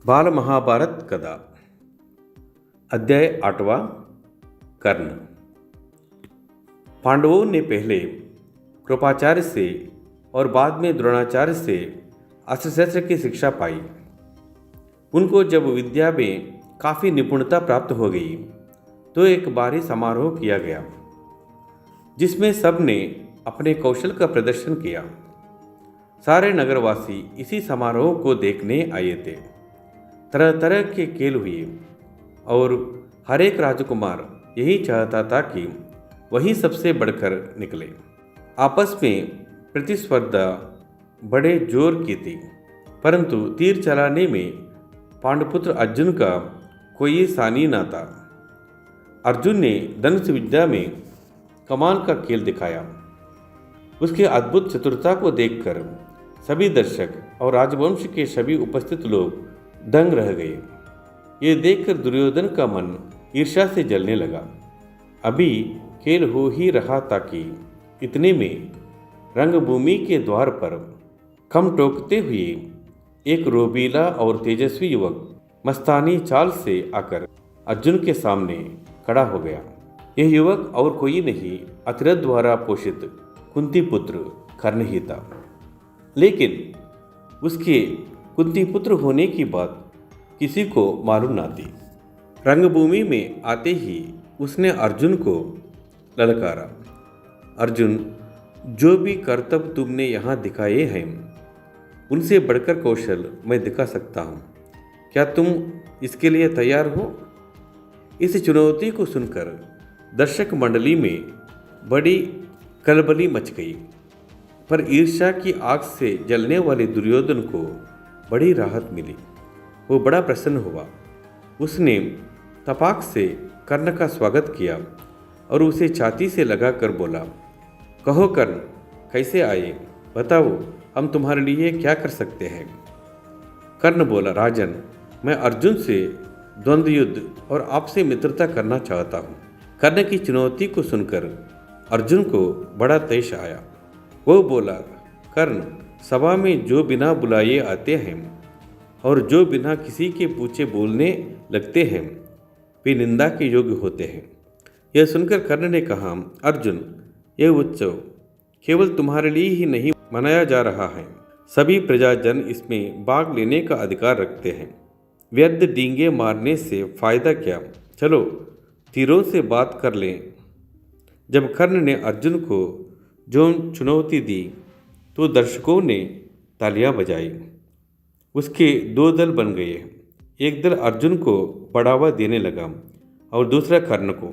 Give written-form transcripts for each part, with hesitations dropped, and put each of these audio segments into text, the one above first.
बाल महाभारत कथा अध्याय 8वां कर्ण। पांडवों ने पहले कृपाचार्य से और बाद में द्रोणाचार्य से अस्त्र शस्त्र की शिक्षा पाई। उनको जब विद्या में काफ़ी निपुणता प्राप्त हो गई तो एक भारी समारोह किया गया जिसमें सब ने अपने कौशल का प्रदर्शन किया। सारे नगरवासी इसी समारोह को देखने आए थे। तरह तरह के खेल हुए और हर एक राजकुमार यही चाहता था कि वही सबसे बढ़कर निकले। आपस में प्रतिस्पर्धा बड़े जोर की थी, परंतु तीर चलाने में पांडुपुत्र अर्जुन का कोई सानी न था। अर्जुन ने धनुष विद्या में कमाल का खेल दिखाया। उसके अद्भुत चतुरता को देखकर सभी दर्शक और राजवंश के सभी उपस्थित लोग दंग रह गए। ये देखकर दुर्योधन का मन ईर्ष्या से जलने लगा। अभी खेल हो ही रहा था कि इतने में रंगभूमि के द्वार पर खम टोकते हुए एक रोबीला और तेजस्वी युवक मस्तानी चाल से आकर अर्जुन के सामने खड़ा हो गया। यह युवक और कोई नहीं, अतिरथ द्वारा पोषित कुंती पुत्र कर्ण ही था। लेकिन उसके कुंती पुत्र होने की बात किसी को मालूम ना थी। रंगभूमि में आते ही उसने अर्जुन को ललकारा, अर्जुन, जो भी करतब तुमने यहाँ दिखाए हैं उनसे बढ़कर कौशल मैं दिखा सकता हूँ। क्या तुम इसके लिए तैयार हो? इस चुनौती को सुनकर दर्शक मंडली में बड़ी कलबली मच गई, पर ईर्ष्या की आग से जलने वाले दुर्योधन को बड़ी राहत मिली। वो बड़ा प्रसन्न हुआ। उसने तपाक से कर्ण का स्वागत किया और उसे छाती से लगाकर बोला, कहो कर्ण, कैसे आए? बताओ, हम तुम्हारे लिए क्या कर सकते हैं? कर्ण बोला, राजन, मैं अर्जुन से द्वंद्व युद्ध और आपसे मित्रता करना चाहता हूँ। कर्ण की चुनौती को सुनकर अर्जुन को बड़ा तेज आया। वो बोला, कर्ण, सभा में जो बिना बुलाए आते हैं और जो बिना किसी के पूछे बोलने लगते हैं वे निंदा के योग्य होते हैं। यह सुनकर कर्ण ने कहा, अर्जुन, यह उत्सव केवल तुम्हारे लिए ही नहीं मनाया जा रहा है, सभी प्रजाजन इसमें भाग लेने का अधिकार रखते हैं। व्यर्थ डींगे मारने से फायदा क्या? चलो तीरों से बात कर लें। जब कर्ण ने अर्जुन को जो चुनौती दी तो दर्शकों ने तालियां बजाई। उसके दो दल बन गए। एक दल अर्जुन को बढ़ावा देने लगा और दूसरा कर्ण को।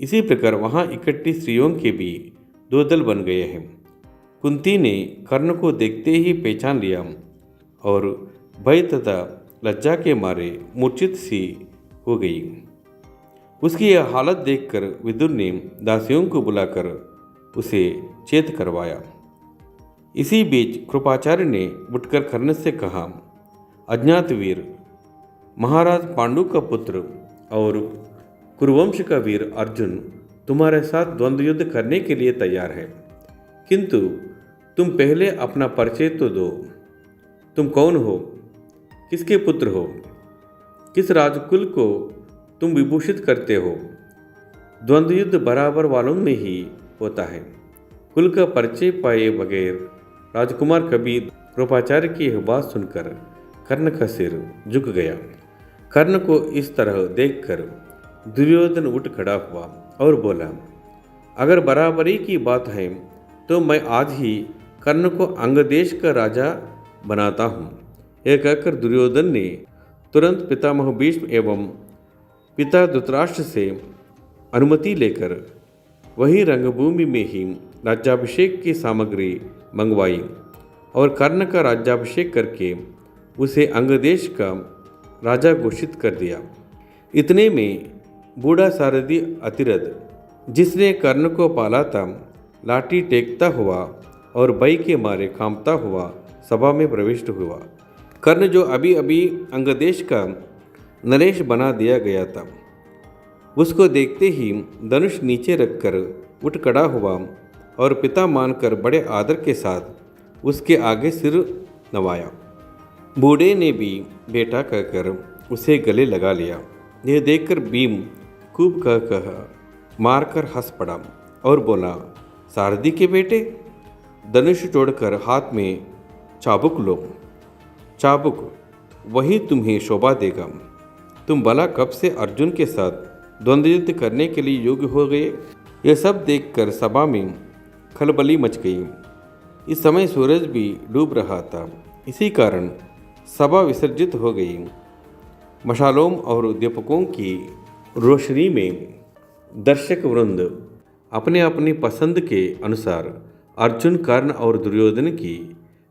इसी प्रकार वहां इकट्ठी स्त्रियों के भी दो दल बन गए हैं। कुंती ने कर्ण को देखते ही पहचान लिया और भय तथा लज्जा के मारे मूर्छित सी हो गई। उसकी यह हालत देखकर विदुर ने दासियों को बुलाकर उसे चेत करवाया। इसी बीच कृपाचार्य ने उठकर कर्ण से कहा, अज्ञात वीर, महाराज पांडु का पुत्र और कुरुवंश का वीर अर्जुन तुम्हारे साथ द्वंद्व युद्ध करने के लिए तैयार है, किंतु तुम पहले अपना परिचय तो दो। तुम कौन हो? किसके पुत्र हो? किस राजकुल को तुम विभूषित करते हो? द्वंद्व युद्ध बराबर वालों में ही होता है। कुल का परिचय पाए बगैर राजकुमार कभी कृपाचार्य की यह बात सुनकर कर्ण का सिर झुक गया। कर्ण को इस तरह देखकर दुर्योधन उठ खड़ा हुआ और बोला, अगर बराबरी की बात है तो मैं आज ही कर्ण को अंगदेश का राजा बनाता हूँ। यह कहकर दुर्योधन ने तुरंत पितामह भीष्म एवं पिता धृतराष्ट्र से अनुमति लेकर वही रंगभूमि में ही राज्याभिषेक की सामग्री मंगवाई और कर्ण का राज्याभिषेक करके उसे अंगदेश का राजा घोषित कर दिया। इतने में बूढ़ा सारथी अतिरथ, जिसने कर्ण को पाला था, लाठी टेकता हुआ और भय के मारे कांपता हुआ सभा में प्रविष्ट हुआ। कर्ण, जो अभी अभी अंगदेश का नरेश बना दिया गया था, उसको देखते ही धनुष नीचे रखकर उठ खड़ा हुआ और पिता मानकर बड़े आदर के साथ उसके आगे सिर नवाया। बूढ़े ने भी बेटा कहकर उसे गले लगा लिया। यह देखकर भीम खूब कह मारकर हंस पड़ा और बोला, सारथी के बेटे, धनुष तोड़कर हाथ में चाबुक लो। चाबुक वही तुम्हें शोभा देगा। तुम भला कब से अर्जुन के साथ द्वंद्व युद्ध करने के लिए योग्य हो गए। यह सब देखकर सभा में खलबली मच गई। इस समय सूरज भी डूब रहा था। इसी कारण सभा विसर्जित हो गई। मशालों और दीपकों की रोशनी में दर्शक वृंद अपने अपनी पसंद के अनुसार अर्जुन, कर्ण और दुर्योधन की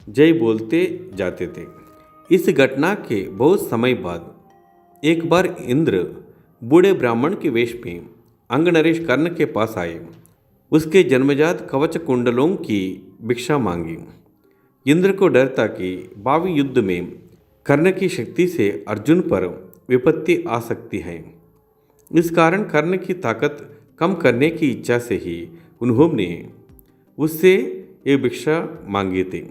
जय बोलते जाते थे। इस घटना के बहुत समय बाद एक बार इंद्र बूढ़े ब्राह्मण के वेश में अंगनरेश कर्ण के पास आए। उसके जन्मजात कवच कुंडलों की भिक्षा मांगी। इंद्र को डर था कि भावी युद्ध में कर्ण की शक्ति से अर्जुन पर विपत्ति आ सकती है। इस कारण कर्ण की ताकत कम करने की इच्छा से ही उन्होंने उससे ये भिक्षा मांगी थी।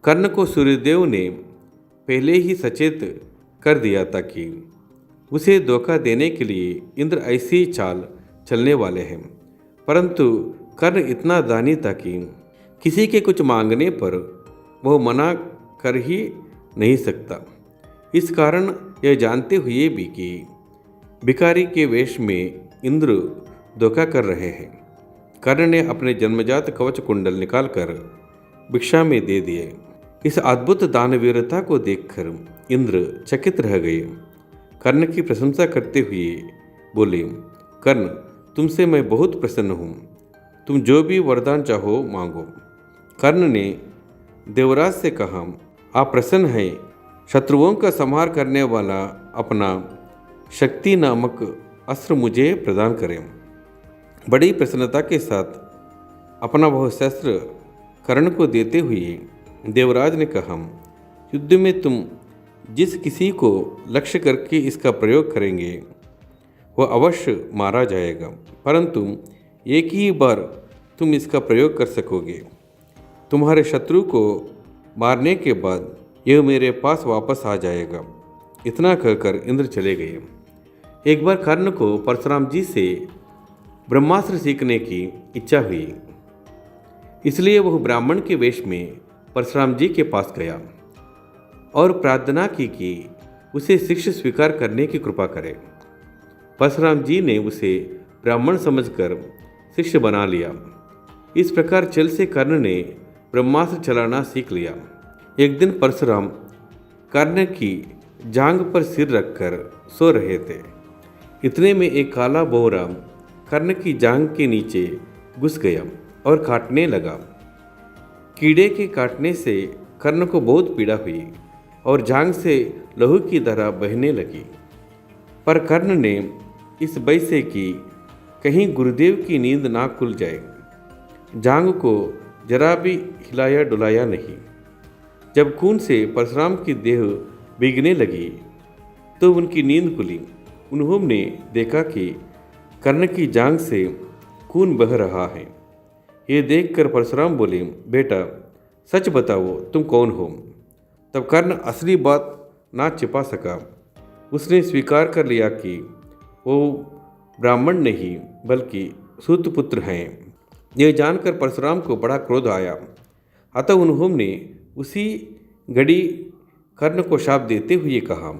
कर्ण को सूर्यदेव ने पहले ही सचेत कर दिया था कि उसे धोखा देने के लिए इंद्र ऐसी चाल चलने वाले हैं। परंतु कर्ण इतना दानी था कि किसी के कुछ मांगने पर वह मना कर ही नहीं सकता। इस कारण यह जानते हुए भी कि भिखारी के वेश में इंद्र धोखा कर रहे हैं, कर्ण ने अपने जन्मजात कवच कुंडल निकालकर भिक्षा में दे दिए। इस अद्भुत दानवीरता को देखकर इंद्र चकित रह गए। कर्ण की प्रशंसा करते हुए बोले, कर्ण, तुमसे मैं बहुत प्रसन्न हूँ। तुम जो भी वरदान चाहो मांगो। कर्ण ने देवराज से कहा, आप प्रसन्न हैं, शत्रुओं का संहार करने वाला अपना शक्ति नामक अस्त्र मुझे प्रदान करें। बड़ी प्रसन्नता के साथ अपना वह शस्त्र कर्ण को देते हुए देवराज ने कहा, युद्ध में तुम जिस किसी को लक्ष्य करके इसका प्रयोग करेंगे वह अवश्य मारा जाएगा, परंतु एक ही बार तुम इसका प्रयोग कर सकोगे। तुम्हारे शत्रु को मारने के बाद यह मेरे पास वापस आ जाएगा। इतना कहकर इंद्र चले गए। एक बार कर्ण को परशुराम जी से ब्रह्मास्त्र सीखने की इच्छा हुई, इसलिए वह ब्राह्मण के वेश में परशुराम जी के पास गया और प्रार्थना की कि उसे शिष्य स्वीकार करने की कृपा करे। परशुराम जी ने उसे ब्राह्मण समझकर शिष्य बना लिया। इस प्रकार चल से कर्ण ने ब्रह्मास्त्र चलाना सीख लिया। एक दिन परशुराम कर्ण की जांघ पर सिर रखकर सो रहे थे। इतने में एक काला बोरा कर्ण की जांघ के नीचे घुस गया और काटने लगा। कीड़े के काटने से कर्ण को बहुत पीड़ा हुई और जांघ से लहू की तरह बहने लगी। पर कर्ण ने इस भय से कि कहीं गुरुदेव की नींद ना खुल जाए, जांघ को जरा भी हिलाया डुलाया नहीं। जब खून से परशुराम की देह भीगने लगी तो उनकी नींद खुली। उन्होंने देखा कि कर्ण की जांघ से खून बह रहा है। ये देखकर परशुराम बोले, बेटा सच बताओ, तुम कौन हो। तब कर्ण असली बात ना छिपा सका। उसने स्वीकार कर लिया कि वो ब्राह्मण नहीं बल्कि सूतपुत्र हैं। यह जानकर परशुराम को बड़ा क्रोध आया। अतः उन्होंने उसी घड़ी कर्ण को शाप देते हुए कहा,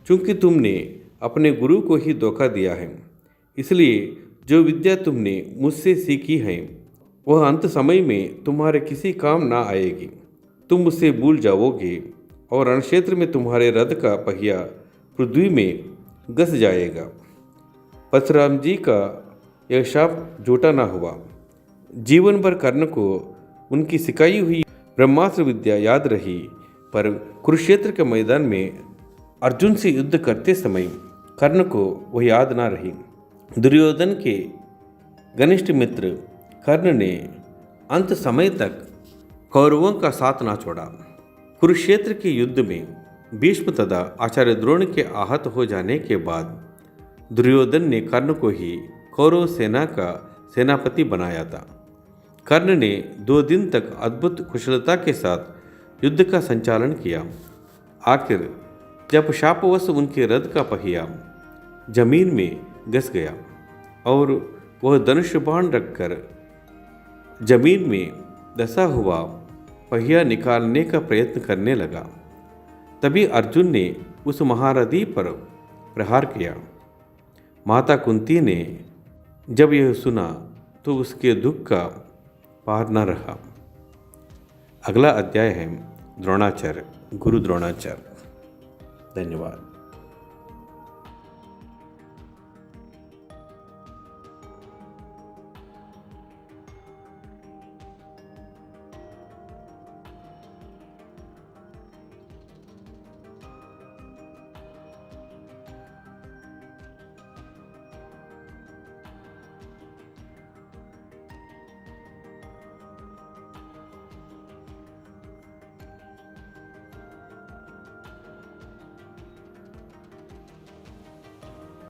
चूंकि तुमने अपने गुरु को ही धोखा दिया है, इसलिए जो विद्या तुमने मुझसे सीखी है वह अंत समय में तुम्हारे किसी काम ना आएगी। तुम उसे भूल जाओगे और रणक्षेत्र में तुम्हारे रथ का पहिया पृथ्वी में घस जाएगा। परशुराम जी का यह शाप झूठा ना हुआ। जीवन भर कर्ण को उनकी सिखाई हुई ब्रह्मास्त्र विद्या याद रही, पर कुरुक्षेत्र के मैदान में अर्जुन से युद्ध करते समय कर्ण को वह याद ना रही। दुर्योधन के घनिष्ठ मित्र कर्ण ने अंत समय तक कौरवों का साथ ना छोड़ा। कुरुक्षेत्र के युद्ध में भीष्म तथा आचार्य द्रोण के आहत हो जाने के बाद दुर्योधन ने कर्ण को ही कौरव सेना का सेनापति बनाया था। कर्ण ने 2 दिन तक अद्भुत कुशलता के साथ युद्ध का संचालन किया। आखिर जब शापवश उनके रथ का पहिया जमीन में घस गया और वह धनुष बाण रखकर जमीन में धंसा हुआ पहिया निकालने का प्रयत्न करने लगा, तभी अर्जुन ने उस महारथी पर प्रहार किया। माता कुंती ने जब यह सुना तो उसके दुख का पार न रहा। अगला अध्याय है द्रोणाचार्य, गुरु द्रोणाचार्य। धन्यवाद।